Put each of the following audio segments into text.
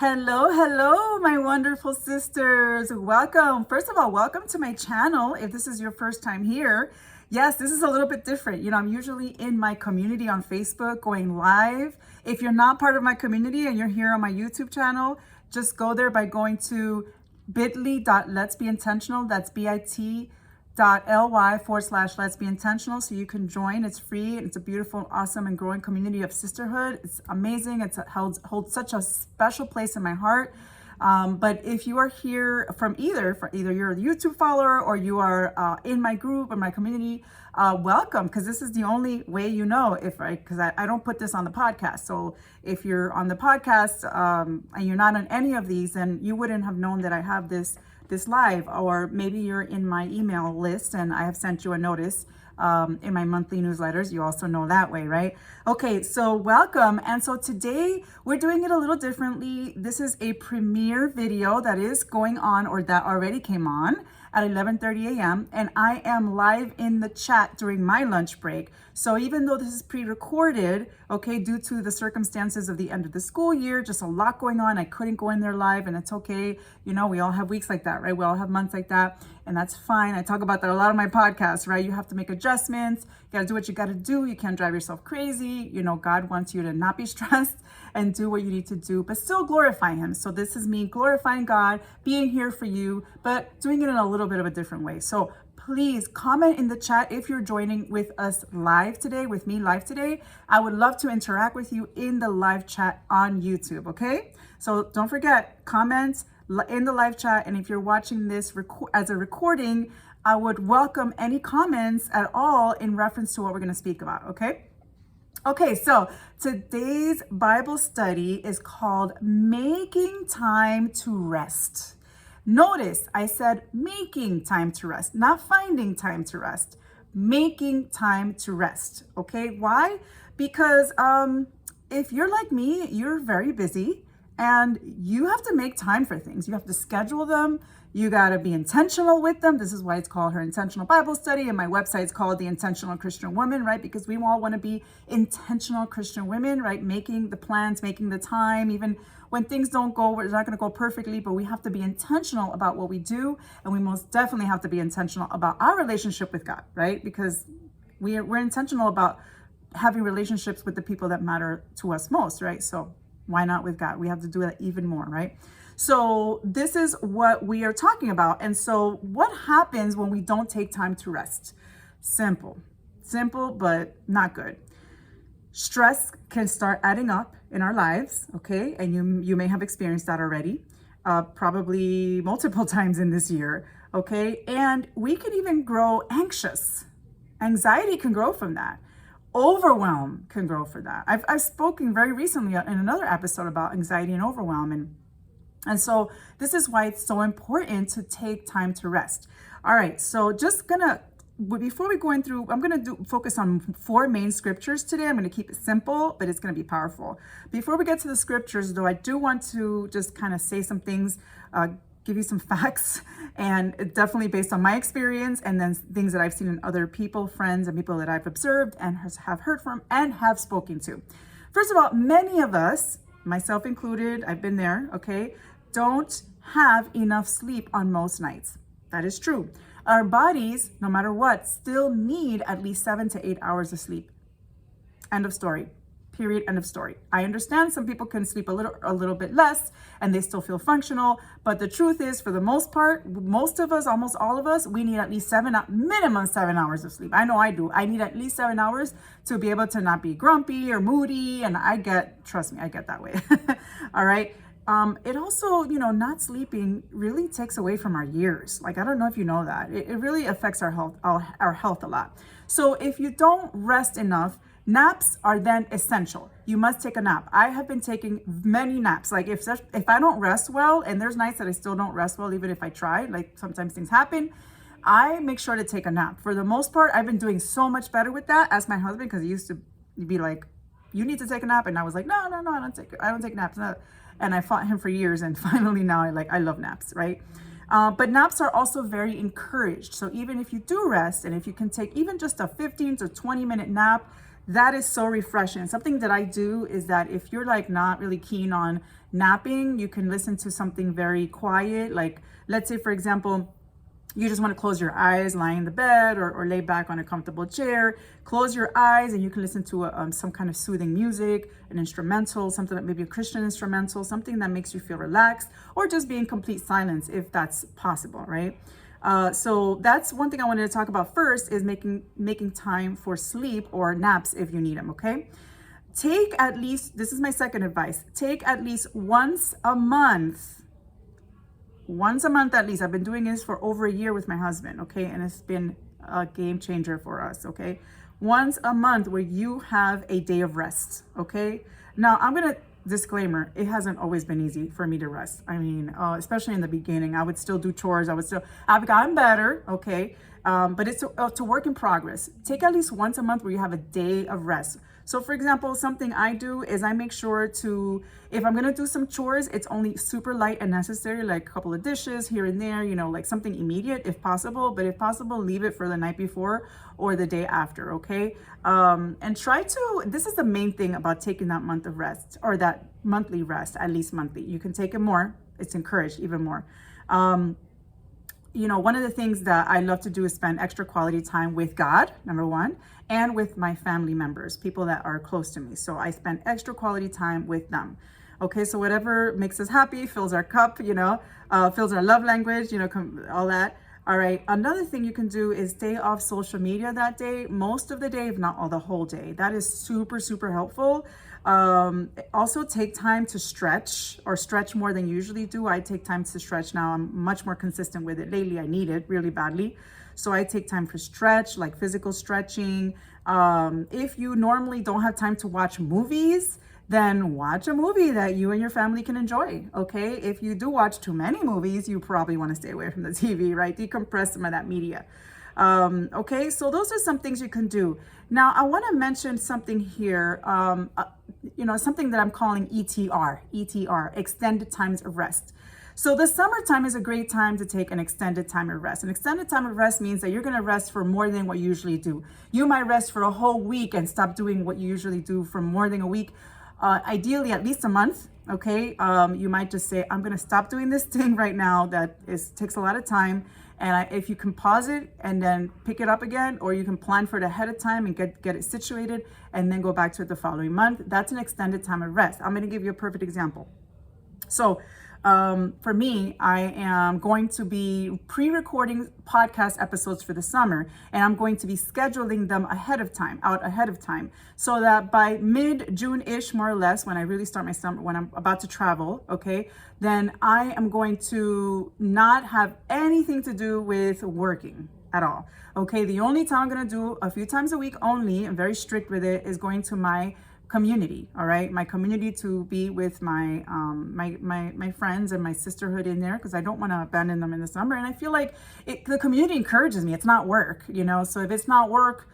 Hello, hello, my wonderful sisters. Welcome. First of all, welcome to my channel. If this is your first time here, yes, this is a little bit different. I'm usually in my community on Facebook going live. If you're not part of my community and you're here on my YouTube channel, just go there by going to bit.ly.letsbeintentional. That's bit.ly/let's be intentional, so you can join. It's free. It's a beautiful, awesome, and growing community of sisterhood. It's amazing. It holds such a special place in my heart. But if you are here from either you're a YouTube follower or you are in my group or my community, welcome, because this is the only way because I don't put this on the podcast. So if you're on the podcast and you're not on any of these, then you wouldn't have known that I have this live, or maybe you're in my email list and I have sent you a notice in my monthly newsletters. You also know that way, right? Okay, so welcome. And so today we're doing it a little differently. This is a premiere video that is going on, or that already came on at 11:30 a.m. and I am live in the chat during my lunch break. So even though this is pre-recorded, okay, due to the circumstances of the end of the school year, just a lot going on, I couldn't go in there live, and it's okay. We all have weeks like that, right? We all have months like that, and that's fine. I talk about that a lot on my podcast, right? You have to make adjustments. You got to do what you got to do. You can't drive yourself crazy. God wants you to not be stressed and do what you need to do, but still glorify him. So this is me glorifying God, being here for you, but doing it in a little bit of a different way. So please comment in the chat if you're joining with us live today, with me live today. I would love to interact with you in the live chat on YouTube, okay? So don't forget, comments in the live chat. And if you're watching this as a recording, I would welcome any comments at all in reference to what we're going to speak about, okay? Okay, so today's Bible study is called Making Time to Rest. Notice I said making time to rest, not finding time to rest. Making time to rest, okay? Why? Because if you're like me, you're very busy and you have to make time for things. You have to schedule them. You got to be intentional with them. This is why it's called Her Intentional Bible Study, and my website's called The Intentional Christian Woman, right? Because we all want to be intentional Christian women, right? Making the plans, making the time, even when things don't go, it's not going to go perfectly, but we have to be intentional about what we do. And we most definitely have to be intentional about our relationship with God, right? Because we're intentional about having relationships with the people that matter to us most, right? So why not with God? We have to do that even more, right? So this is what we are talking about. And so what happens when we don't take time to rest? Simple, but not good. Stress can start adding up in our lives, okay? And you may have experienced that already, probably multiple times in this year, okay? And we can even grow anxious. Anxiety can grow from that. Overwhelm can grow for that. I've spoken very recently in another episode about anxiety and overwhelm, and so this is why it's so important to take time to rest. All right, so before we go through, I'm gonna focus on 4 main scriptures today. I'm gonna keep it simple, but it's gonna be powerful. Before we get to the scriptures though, I do want to just kind of say some things, give you some facts, and definitely based on my experience, and then things that I've seen in other people, friends, and people that I've observed and have heard from and have spoken to. First of all, many of us, myself included, I've been there, okay, don't have enough sleep on most nights. That is true. Our bodies, no matter what, still need at least 7 to 8 hours of sleep. End of story. Period. End of story. I understand some people can sleep a little bit less and they still feel functional, but the truth is, for the most part, most of us, almost all of us, we need at least minimum 7 hours of sleep. I know I do. I need at least 7 hours to be able to not be grumpy or moody, and trust me, I get that way. All right. It also, not sleeping really takes away from our years. Like, I don't know if you know that. It really affects our health a lot. So if you don't rest enough, naps are then essential. You must take a nap. I have been taking many naps. Like if I don't rest well, and there's nights that I still don't rest well, even if I try, like sometimes things happen, I make sure to take a nap. For the most part, I've been doing so much better with that. Ask my husband, because he used to be like, you need to take a nap. And I was like, no, I don't take naps. No. And I fought him for years. And finally now I love naps, right? But naps are also very encouraged. So even if you do rest, and if you can take even just a 15 to 20 minute nap, that is so refreshing. Something that I do is that if you're like not really keen on napping, you can listen to something very quiet. Like, let's say, for example, you just want to close your eyes, lie in the bed, or lay back on a comfortable chair. Close your eyes and you can listen to some kind of soothing music, an instrumental, something that maybe a Christian instrumental, something that makes you feel relaxed, or just be in complete silence if that's possible, right? So that's one thing I wanted to talk about first, is making time for sleep or naps if you need them, okay? Take at least, this is my second advice, take at least once a month at least. I've been doing this for over a year with my husband, okay? And it's been a game changer for us, okay? Once a month where you have a day of rest, okay? Now, I'm gonna disclaimer, it hasn't always been easy for me to rest. I mean, especially in the beginning, I would still do chores. I've gotten better, okay? But it's a work in progress. Take at least once a month where you have a day of rest. So for example, something I do is I make sure to, if I'm gonna do some chores, it's only super light and necessary, like a couple of dishes here and there, you know, like something immediate if possible, but if possible, leave it for the night before or the day after, okay? And try to, this is the main thing about taking that month of rest, or that monthly rest, at least monthly. You can take it more, it's encouraged even more. You know, one of the things that I love to do is spend extra quality time with God, number one, and with my family members, people that are close to me. So I spend extra quality time with them. Okay, so whatever makes us happy, fills our cup, you know, fills our love language, you know, all that. All right, another thing you can do is stay off social media that day, most of the day, if not all the whole day. That is super, super helpful. Also take time to stretch, or stretch more than you usually do. I take time to stretch now. I'm much more consistent with it. Lately, I need it really badly. So I take time for stretch, like physical stretching. If you normally don't have time to watch movies, then watch a movie that you and your family can enjoy, okay? If you do watch too many movies, you probably want to stay away from the TV, right? Decompress some of that media. Okay, so those are some things you can do. Now, I want to mention something here, you know, something that I'm calling ETR, extended times of rest. So the summertime is a great time to take an extended time of rest. An extended time of rest means that you're going to rest for more than what you usually do. You might rest for a whole week and stop doing what you usually do for more than a week. Ideally, at least a month, okay? You might just say, I'm going to stop doing this thing right now that takes a lot of time. And if you can pause it and then pick it up again, or you can plan for it ahead of time and get it situated and then go back to it the following month, that's an extended time of rest. I'm going to give you a perfect example. So for me, I am going to be pre-recording podcast episodes for the summer, and I'm going to be scheduling them ahead of time, so that by mid-June-ish, more or less, when I really start my summer, when I'm about to travel, okay, then I am going to not have anything to do with working at all. Okay, the only time I'm gonna do a few times a week only, I'm very strict with it, is going to my community, all right, my community, to be with my my friends and my sisterhood in there, because I don't want to abandon them in the summer. And I feel like the community encourages me. It's not work, you know, so if it's not work,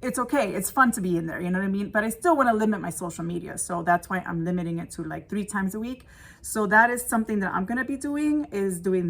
it's okay, it's fun to be in there, you know what I mean? But I still want to limit my social media, so that's why I'm limiting it to like 3 times a week. So that is something that I'm going to be doing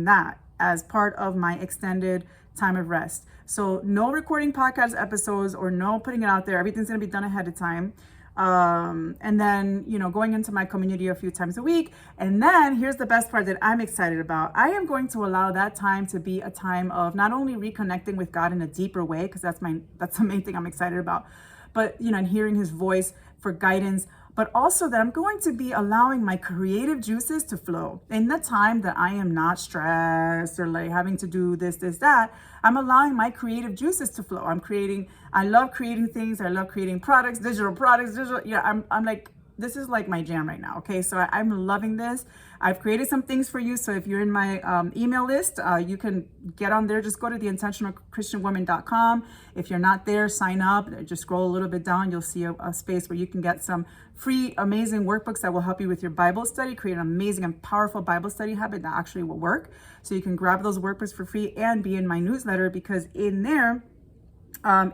that as part of my extended time of rest. So no recording podcast episodes, or no putting it out there. Everything's going to be done ahead of time. And then, you know, going into my community a few times a week. And then here's the best part that I'm excited about. I am going to allow that time to be a time of not only reconnecting with God in a deeper way, because that's the main thing I'm excited about, but, you know, and hearing his voice for guidance, but also that I'm going to be allowing my creative juices to flow. In the time that I am not stressed or like having to do this, that, I'm allowing my creative juices to flow. I love creating things. I love creating products, digital products, I'm like, this is like my jam right now. Okay, so I'm loving this. I've created some things for you. So if you're in my email list, you can get on there. Just go to theintentionalchristianwoman.com. If you're not there, sign up. Just scroll a little bit down. You'll see a space where you can get some free, amazing workbooks that will help you with your Bible study, create an amazing and powerful Bible study habit that actually will work. So you can grab those workbooks for free and be in my newsletter, because in there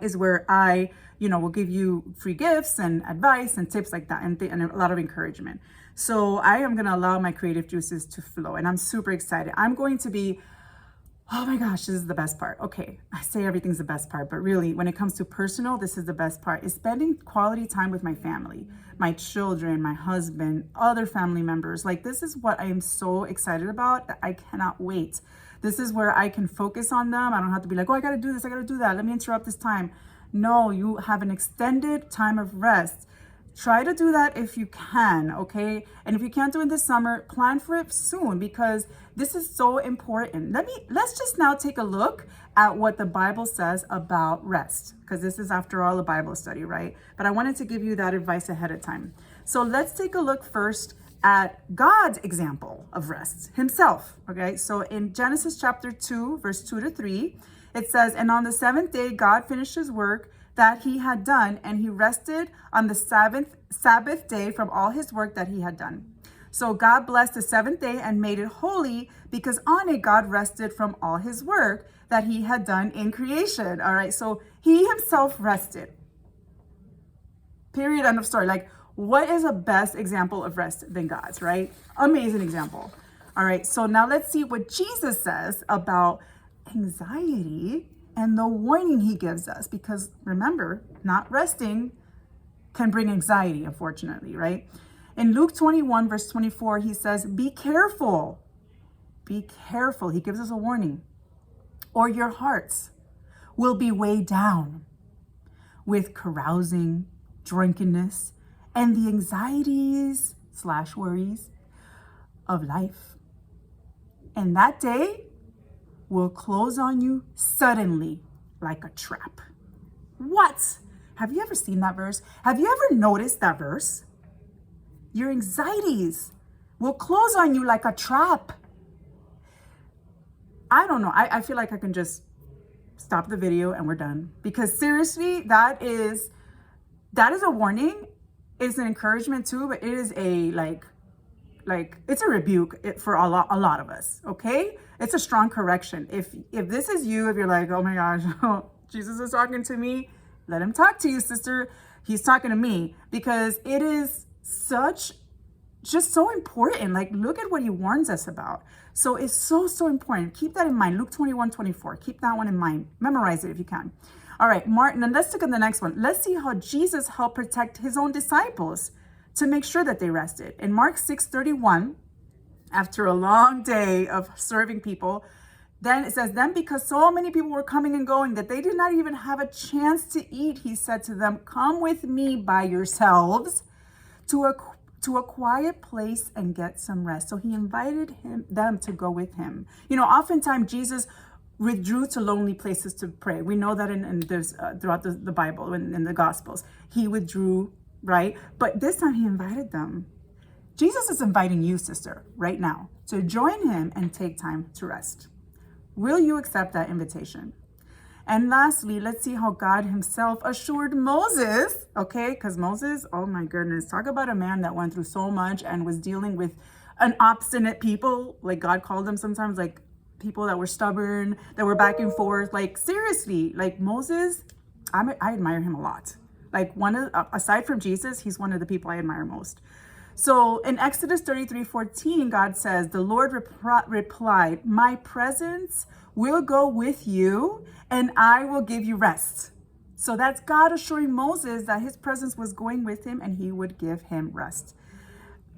is where I, you know, will give you free gifts and advice and tips like that, and a lot of encouragement. So I am going to allow my creative juices to flow, and I'm super excited. I'm going to be Oh my gosh, this is the best part. Okay, I say everything's the best part, but really, when it comes to personal, this is the best part, is spending quality time with my family, my children, my husband, other family members. Like, this is what I am so excited about. I cannot wait. This is where I can focus on them. I don't have to be like, oh, I got to do this, I got to do that. Let me interrupt this time. No, you have an extended time of rest. Try to do that if you can, okay? And if you can't do it this summer, plan for it soon, because this is so important. Let's just now take a look at what the Bible says about rest, because this is, after all, a Bible study, right? But I wanted to give you that advice ahead of time. So let's take a look first at God's example of rest himself, okay? So in Genesis chapter 2, verse 2 to 3, it says, "And on the seventh day, God finished his work that he had done, and he rested on the Sabbath day from all his work that he had done. So God blessed the seventh day and made it holy, because on it God rested from all his work that he had done in creation." All right, so he himself rested. Period, end of story. Like, what is a best example of rest than God's, right? Amazing example. All right, so now let's see what Jesus says about anxiety and the warning he gives us, because remember, not resting can bring anxiety, unfortunately, right? In Luke 21, verse 24, he says, be careful. Be careful. He gives us a warning. Or your hearts will be weighed down with carousing, drunkenness, and the anxieties / worries of life. And that day will close on you suddenly like a trap. What? Have you ever seen that verse? Have you ever noticed that verse? Your anxieties will close on you like a trap. I don't know. I feel like I can just stop the video and we're done. Because seriously, that is a warning. It's an encouragement too, but it is a like it's a rebuke for a lot of us, okay? It's a strong correction. If this is you, if you're like, oh my gosh, Jesus is talking to me, let him talk to you, sister. He's talking to me, because it is just so important. Like, look at what he warns us about. So it's so important. Keep that in mind. Luke 21:24. Keep that one in mind. Memorize it if you can. All right, Martin, and let's look at the next one. Let's see how Jesus helped protect his own disciples to make sure that they rested. In Mark 6:31, after a long day of serving people, then it says, then because so many people were coming and going that they did not even have a chance to eat, he said to them, come with me by yourselves to a quiet place and get some rest. So he invited them to go with him. You know, oftentimes Jesus withdrew to lonely places to pray. We know that in there's throughout the Bible, in the Gospels, he withdrew, right? But this time he invited them. Jesus is inviting you, sister, right now to join him and take time to rest. Will you accept that invitation? And lastly, let's see how God himself assured Moses, okay? Because Moses, oh my goodness, talk about a man that went through so much and was dealing with an obstinate people, like God called them sometimes, like people that were stubborn, that were back and forth. Like, seriously, like Moses, I admire him a lot. Like, aside from Jesus, he's one of the people I admire most. So in Exodus 33:14, God says, the Lord replied, my presence will go with you and I will give you rest. So that's God assuring Moses that his presence was going with him and he would give him rest.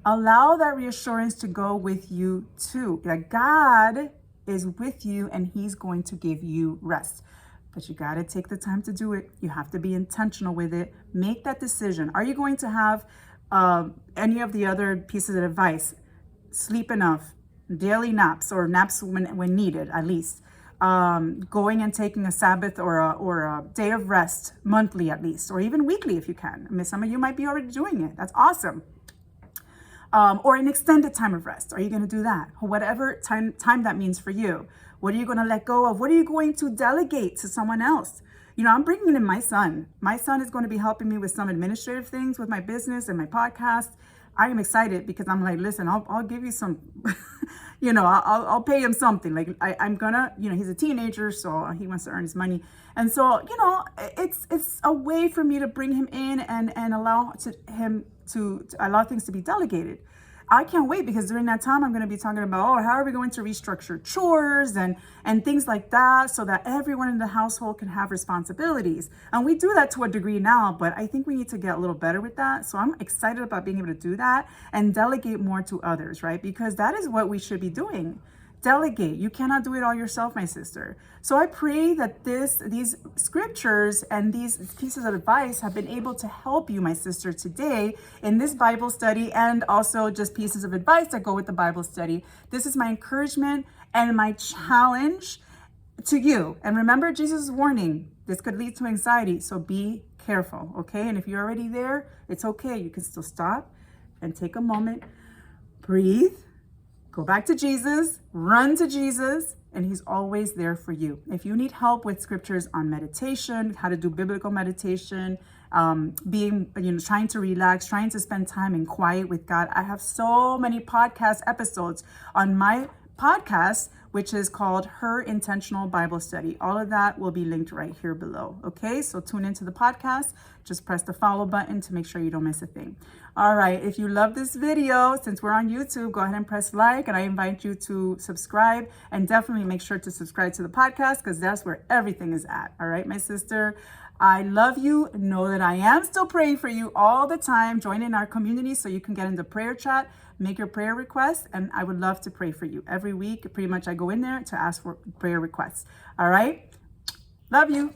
Allow that reassurance to go with you too, that God is with you and he's going to give you rest. But you got to take the time to do it. You have to be intentional with it. Make that decision. Are you going to have any of the other pieces of advice? Sleep enough, daily naps, or naps when needed, at least. Going and taking a Sabbath or a day of rest monthly at least, or even weekly if you can. I mean, some of you might be already doing it. That's awesome. Or an extended time of rest. Are you going to do that? Whatever time that means for you. What are you going to let go of? What are you going to delegate to someone else? You know, I'm bringing in my son. My son is going to be helping me with some administrative things with my business and my podcast. I am excited because I'm like, listen, I'll give you some, you know, I'll pay him something. Like I'm gonna, you know, he's a teenager, so he wants to earn his money. And so, you know, it's a way for me to bring him in and allow him to allow things to be delegated. I can't wait, because during that time I'm going to be talking about, oh, how are we going to restructure chores and things like that, so that everyone in the household can have responsibilities. And we do that to a degree now, but I think we need to get a little better with that. So I'm excited about being able to do that and delegate more to others, right? Because that is what we should be doing. Delegate. You cannot do it all yourself, my sister. So I pray that these scriptures and these pieces of advice have been able to help you, my sister, today in this Bible study, and also just pieces of advice that go with the Bible study. This is my encouragement and my challenge to you. And remember Jesus' warning, this could lead to anxiety. So be careful, okay? And if you're already there, it's okay. You can still stop and take a moment, breathe, go back to Jesus, run to Jesus, and he's always there for you. If you need help with scriptures on meditation, how to do biblical meditation, trying to relax, trying to spend time in quiet with God, I have so many podcast episodes on my podcast, which is called Her Intentional Bible Study. All of that will be linked right here below. Okay, so tune into the podcast. Just press the follow button to make sure you don't miss a thing. All right, if you love this video, since we're on YouTube, go ahead and press like, and I invite you to subscribe, and definitely make sure to subscribe to the podcast, because that's where everything is at. All right, my sister, I love you. Know that I am still praying for you all the time. Join in our community so you can get into prayer chat, make your prayer requests, and I would love to pray for you. Every week, pretty much I go in there to ask for prayer requests. All right? Love you.